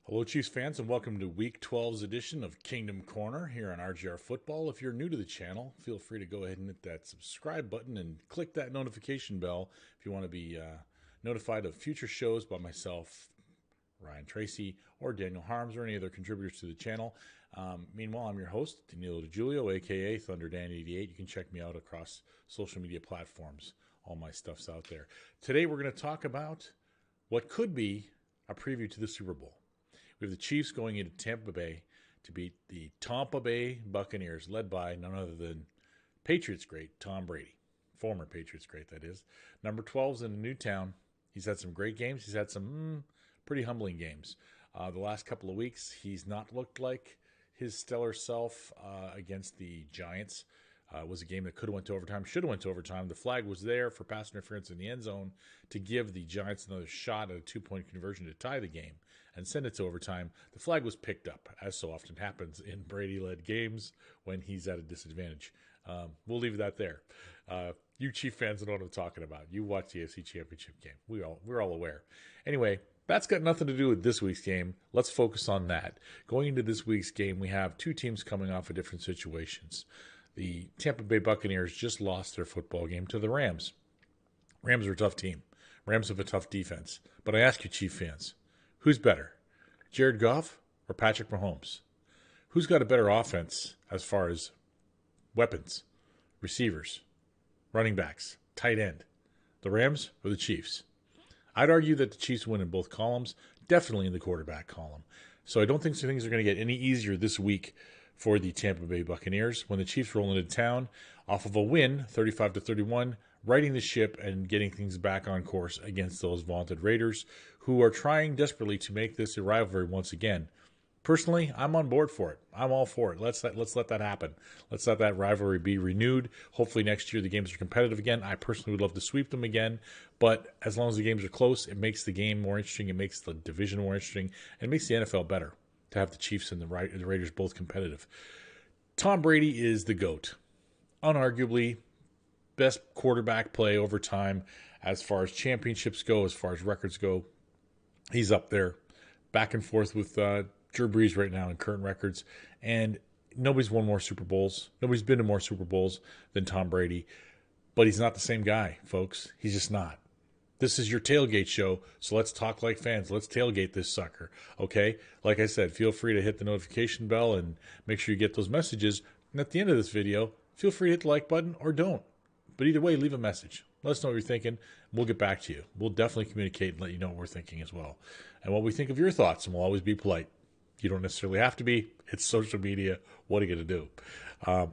Hello, Chiefs fans, and welcome to Week 12's edition of Kingdom Corner here on RGR Football. If you're new to the channel, feel free to go ahead and hit that subscribe button and click that notification bell if you want to be notified of future shows by myself, Ryan Tracy, or Daniel Harms, or any other contributors to the channel. Meanwhile, I'm your host, Danilo DiGiulio, aka ThunderDan88. You can check me out across social media platforms. All my stuff's out there. Today, we're going to talk about what could be a preview to the Super Bowl. We have the Chiefs going into Tampa Bay to beat the Tampa Bay Buccaneers, led by none other than Patriots great Tom Brady. Former Patriots great, that is. Number 12's in a new town. He's had some great games. He's had some pretty humbling games. The last couple of weeks, he's not looked like his stellar self against the Giants. It was a game that could have went to overtime, should have went to overtime. The flag was there for pass interference in the end zone to give the Giants another shot at a two-point conversion to tie the game and send it to overtime. The flag was picked up, as so often happens in Brady-led games when he's at a disadvantage. We'll leave that there. You Chief fans know what I'm talking about. You watch the AFC Championship game. We're all aware. Anyway, that's got nothing to do with this week's game. Let's focus on that. Going into this week's game, we have two teams coming off of different situations. The Tampa Bay Buccaneers just lost their football game to the Rams. Rams are a tough team. Rams have a tough defense. But I ask you, Chief fans, who's better, Jared Goff or Patrick Mahomes? Who's got a better offense as far as weapons, receivers, running backs, tight end, the Rams or the Chiefs? I'd argue that the Chiefs win in both columns, definitely in the quarterback column. So I don't think things are going to get any easier this week for the Tampa Bay Buccaneers when the Chiefs roll into town off of a win, 35-31, righting the ship and getting things back on course against those vaunted Raiders, who are trying desperately to make this a rivalry once again. Personally, I'm on board for it. I'm all for it. Let's let that happen. Let's let that rivalry be renewed. Hopefully next year the games are competitive again. I personally would love to sweep them again, but as long as the games are close, it makes the game more interesting. It makes the division more interesting, and it makes the NFL better to have the Chiefs and the Raiders both competitive. Tom Brady is the GOAT. Unarguably, best quarterback play over time as far as championships go, as far as records go. He's up there, back and forth with Drew Brees right now in current records. And nobody's won more Super Bowls. Nobody's been to more Super Bowls than Tom Brady. But he's not the same guy, folks. He's just not. This is your tailgate show, so let's talk like fans. Let's tailgate this sucker, okay? Like I said, feel free to hit the notification bell and make sure you get those messages. And at the end of this video, feel free to hit the like button or don't. But either way, leave a message. Let us know what you're thinking. We'll get back to you. We'll definitely communicate and let you know what we're thinking as well. And what we think of your thoughts, and we'll always be polite. You don't necessarily have to be. It's social media. What are you going to do?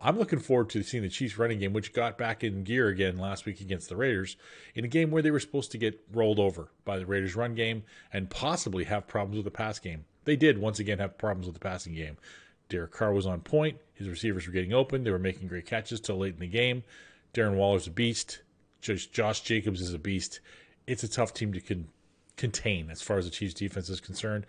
I'm looking forward to seeing the Chiefs running game, which got back in gear again last week against the Raiders, in a game where they were supposed to get rolled over by the Raiders run game and possibly have problems with the pass game. They did once again have problems with the passing game. Derek Carr was on point. His receivers were getting open. They were making great catches till late in the game. Darren Waller's a beast. Josh Jacobs is a beast. It's a tough team to contain as far as the Chiefs defense is concerned.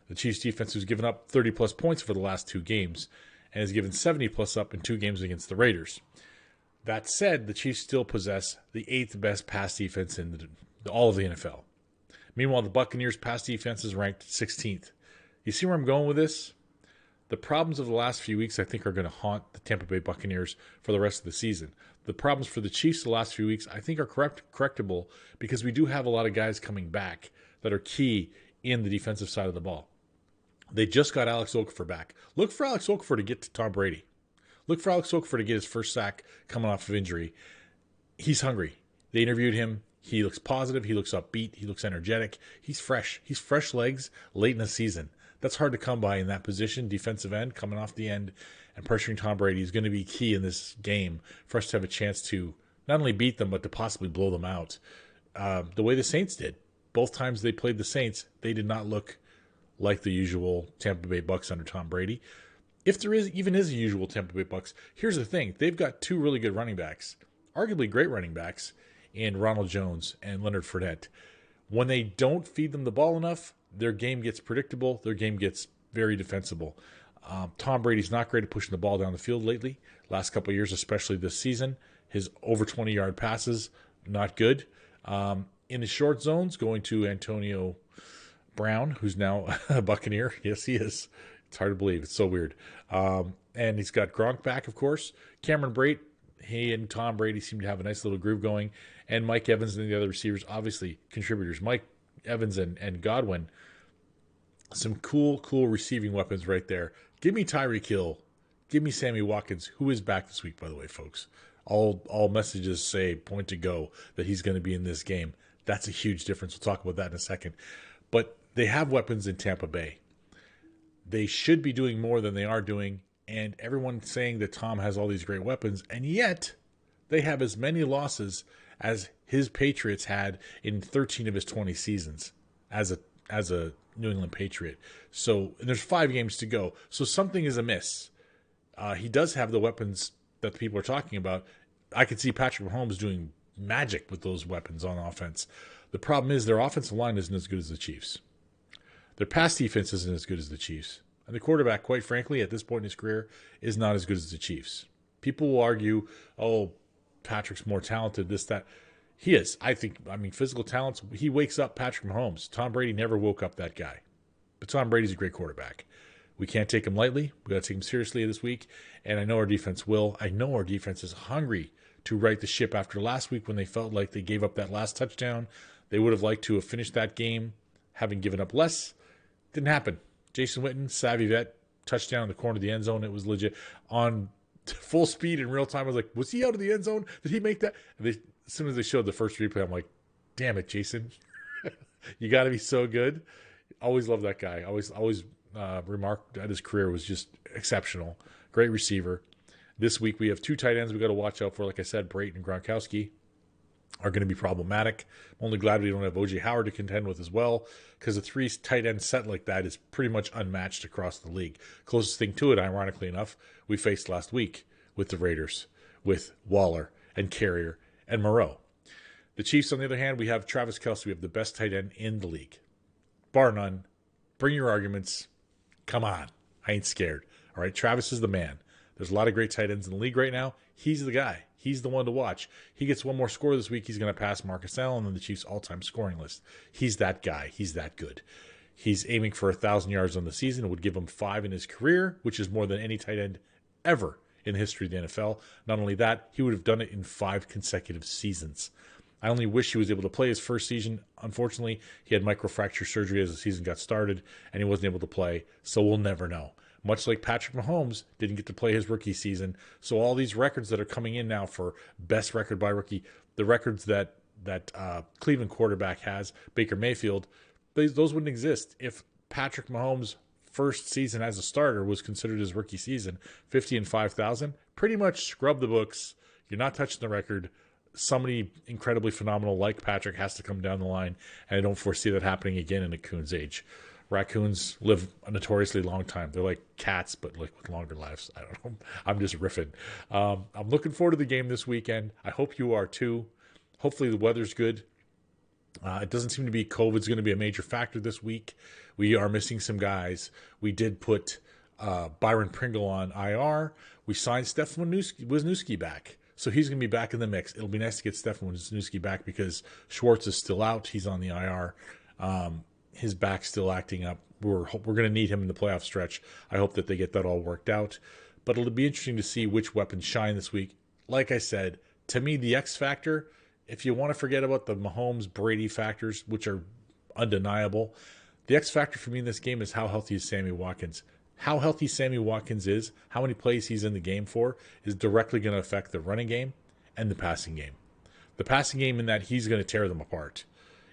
The Chiefs defense has given up 30-plus points for the last two games and has given 70-plus up in two games against the Raiders. That said, the Chiefs still possess the 8th best pass defense in all of the NFL. Meanwhile, the Buccaneers' pass defense is ranked 16th. You see where I'm going with this? The problems of the last few weeks, I think, are going to haunt the Tampa Bay Buccaneers for the rest of the season. The problems for the Chiefs the last few weeks, I think, are correctable because we do have a lot of guys coming back that are key in the defensive side of the ball. They just got Alex Okafor back. Look for Alex Okafor to get to Tom Brady. Look for Alex Okafor to get his first sack coming off of injury. He's hungry. They interviewed him. He looks positive. He looks upbeat. He looks energetic. He's fresh. He's fresh legs late in the season. That's hard to come by in that position, defensive end, coming off the end and pressuring Tom Brady is going to be key in this game for us to have a chance to not only beat them, but to possibly blow them out. The way the Saints did. Both times they played the Saints, they did not look like the usual Tampa Bay Bucs under Tom Brady. If there even is a usual Tampa Bay Bucs, here's the thing. They've got two really good running backs, arguably great running backs, in Ronald Jones and Leonard Fournette. When they don't feed them the ball enough, their game gets predictable. Their game gets very defensible. Tom Brady's not great at pushing the ball down the field lately. Last couple of years, especially this season, his over 20-yard passes, not good. In the short zones, going to Antonio Brown, who's now a Buccaneer. Yes, he is. It's hard to believe. It's so weird. And he's got Gronk back, of course. Cameron Brate, he and Tom Brady seem to have a nice little groove going. And Mike Evans and the other receivers, obviously contributors. Mike Evans and Godwin, some cool receiving weapons right there. Give me Tyreek Hill. Give me Sammy Watkins, who is back this week, by the way, folks. All messages say point to go that he's going to be in this game. That's a huge difference. We'll talk about that in a second. But they have weapons in Tampa Bay. They should be doing more than they are doing, and everyone's saying that Tom has all these great weapons, and yet they have as many losses as his Patriots had in 13 of his 20 seasons as a New England Patriot. So and there's 5 games to go. So something is amiss. He does have the weapons that the people are talking about. I could see Patrick Mahomes doing magic with those weapons on offense. The problem is their offensive line isn't as good as the Chiefs. Their pass defense isn't as good as the Chiefs. And the quarterback, quite frankly, at this point in his career, is not as good as the Chiefs. People will argue, oh, Patrick's more talented, this, that. He is. I mean, physical talents, he wakes up Patrick Mahomes. Tom Brady never woke up that guy. But Tom Brady's a great quarterback. We can't take him lightly. We got to take him seriously this week. And I know our defense will. I know our defense is hungry to right the ship after last week when they felt like they gave up that last touchdown. They would have liked to have finished that game having given up less. Didn't happen. Jason Witten, savvy vet, touchdown in the corner of the end zone. It was legit on full speed in real time. I was like, was he out of the end zone? Did he make that? As soon as they showed the first replay, I'm like, damn it, Jason. You got to be so good. Always loved that guy. Always remarked that his career was just exceptional. Great receiver. This week we have 2 tight ends we got to watch out for. Like I said, Brayton and Gronkowski are going to be problematic. I'm only glad we don't have O.J. Howard to contend with as well, because a 3 tight end set like that is pretty much unmatched across the league. Closest thing to it, ironically enough, we faced last week with the Raiders, with Waller and Carrier and Moreau. The Chiefs, on the other hand, we have Travis Kelce. We have the best tight end in the league. Bar none. Bring your arguments. Come on. I ain't scared. All right, Travis is the man. There's a lot of great tight ends in the league right now. He's the guy. He's the one to watch. He gets one more score this week. He's going to pass Marcus Allen on the Chiefs' all-time scoring list. He's that guy. He's that good. He's aiming for 1,000 yards on the season. It would give him 5 in his career, which is more than any tight end ever in the history of the NFL. Not only that, he would have done it in 5 consecutive seasons. I only wish he was able to play his first season. Unfortunately, he had microfracture surgery as the season got started, and he wasn't able to play, so we'll never know. Much like Patrick Mahomes didn't get to play his rookie season. So all these records that are coming in now for best record by rookie, the records that Cleveland quarterback has, Baker Mayfield, those wouldn't exist if Patrick Mahomes' first season as a starter was considered his rookie season. 50 and 5,000, pretty much scrub the books. You're not touching the record. Somebody incredibly phenomenal like Patrick has to come down the line, and I don't foresee that happening again in a Coon's age. Raccoons live a notoriously long time. They're like cats, but like with longer lives. I don't know. I'm just riffing. I'm looking forward to the game this weekend. I hope you are too. Hopefully the weather's good. It doesn't seem to be COVID's going to be a major factor this week. We are missing some guys. We did put Byron Pringle on IR. We signed Stefan Wisniewski back. So he's going to be back in the mix. It'll be nice to get Stefan Wisniewski back because Schwartz is still out. He's on the IR. His back's still acting up. We're going to need him in the playoff stretch. I hope that they get that all worked out. But it'll be interesting to see which weapons shine this week. Like I said, to me, the X factor, if you want to forget about the Mahomes-Brady factors, which are undeniable, the X factor for me in this game is how healthy is Sammy Watkins. How healthy Sammy Watkins is, how many plays he's in the game for, is directly going to affect the running game and the passing game. The passing game in that he's going to tear them apart.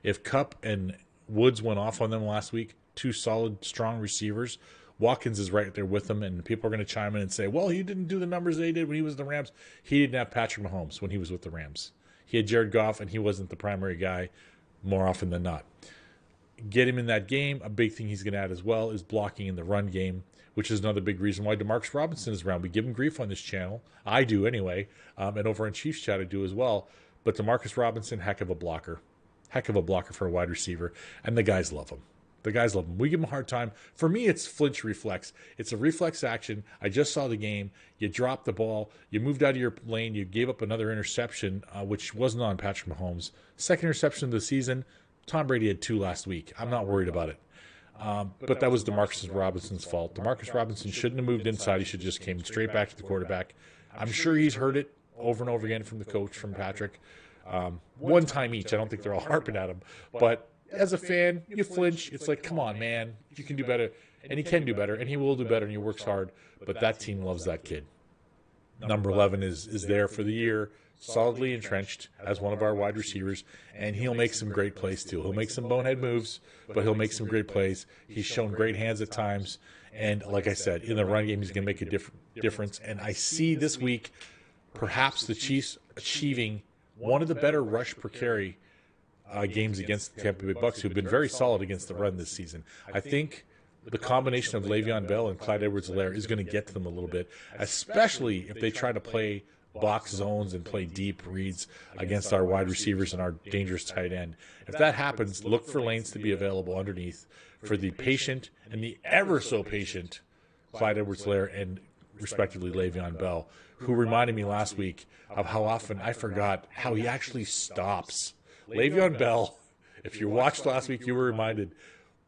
If Kupp and Woods went off on them last week, 2 solid, strong receivers, Watkins is right there with them, and people are going to chime in and say, well, he didn't do the numbers they did when he was the Rams. He didn't have Patrick Mahomes when he was with the Rams. He had Jared Goff, and he wasn't the primary guy more often than not. Get him in that game. A big thing he's going to add as well is blocking in the run game, which is another big reason why Demarcus Robinson is around. We give him grief on this channel. I do anyway, and over on Chiefs Chat I do as well. But Demarcus Robinson, heck of a blocker. Heck of a blocker for a wide receiver, and the guys love him. The guys love him. We give him a hard time. For me, it's flinch reflex. It's a reflex action. I just saw the game. You dropped the ball. You moved out of your lane. You gave up another interception, which wasn't on Patrick Mahomes. Second interception of the season. Tom Brady had 2 last week. I'm not worried about it. But that was Demarcus Robinson's fault. Demarcus Robinson shouldn't have moved inside. He should have just came straight back to the quarterback. I'm sure he's heard it over and over again from the coach, from Patrick. One time each. I don't think they're all harping at him. But as a fan, you flinch. It's like, come on, man. You can do better. And he can do better, and he will do better, and he works hard. But that team loves that kid. Number 11 is there for the year, solidly entrenched as one of our wide receivers, and he'll make some great plays too. He'll make some bonehead moves, but he'll make some great plays. He's shown great hands at times, and like I said, in the run game, he's going to make a difference. And I see this week perhaps the Chiefs achieving one of the better rush per carry games against the Tampa Bay Bucs, who've been very solid against the run this season. I think the combination of Le'Veon Bell and Clyde Edwards-Helaire is going to get to them a little bit, especially if they try to play box zones and play deep reads against our wide receivers and our dangerous tight end. If that happens, look for lanes to be available underneath for the patient and the ever-so-patient Clyde Edwards-Helaire and, respectively, Le'Veon Bell, who reminded me last week of how often I forgot how he actually stops. Le'Veon Bell, if you watched last week, you were reminded,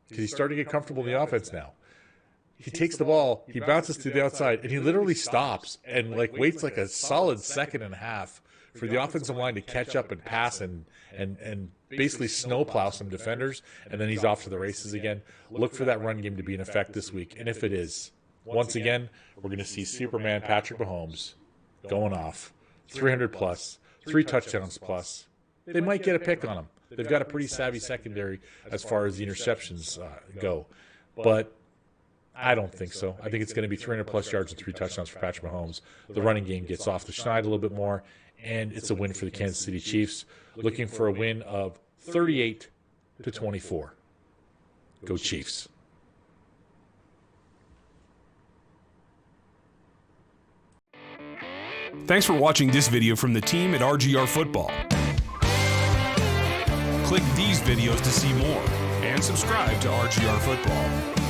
because he's starting to get comfortable in the offense now. He takes the ball, he bounces to the outside, and he literally stops and waits like a solid second and a half for the offensive line to catch up and pass and basically snowplow some defenders, and then he's off to the races again. Look for that run game to be in effect this week, and if it is, once again, we're going to see Superman Patrick Mahomes going off, 300 plus, 3 touchdowns plus. They might get a pick on him. They've got a pretty savvy secondary as far as the interceptions go. But I don't think so. I think it's going to be 300-plus yards and 3 touchdowns for Patrick Mahomes. The running game gets off the schneid a little bit more, and it's a win for the Kansas City Chiefs, looking for a win of 38-24. Go Chiefs. Thanks for watching this video from the team at RGR Football. Click these videos to see more, and subscribe to RGR Football.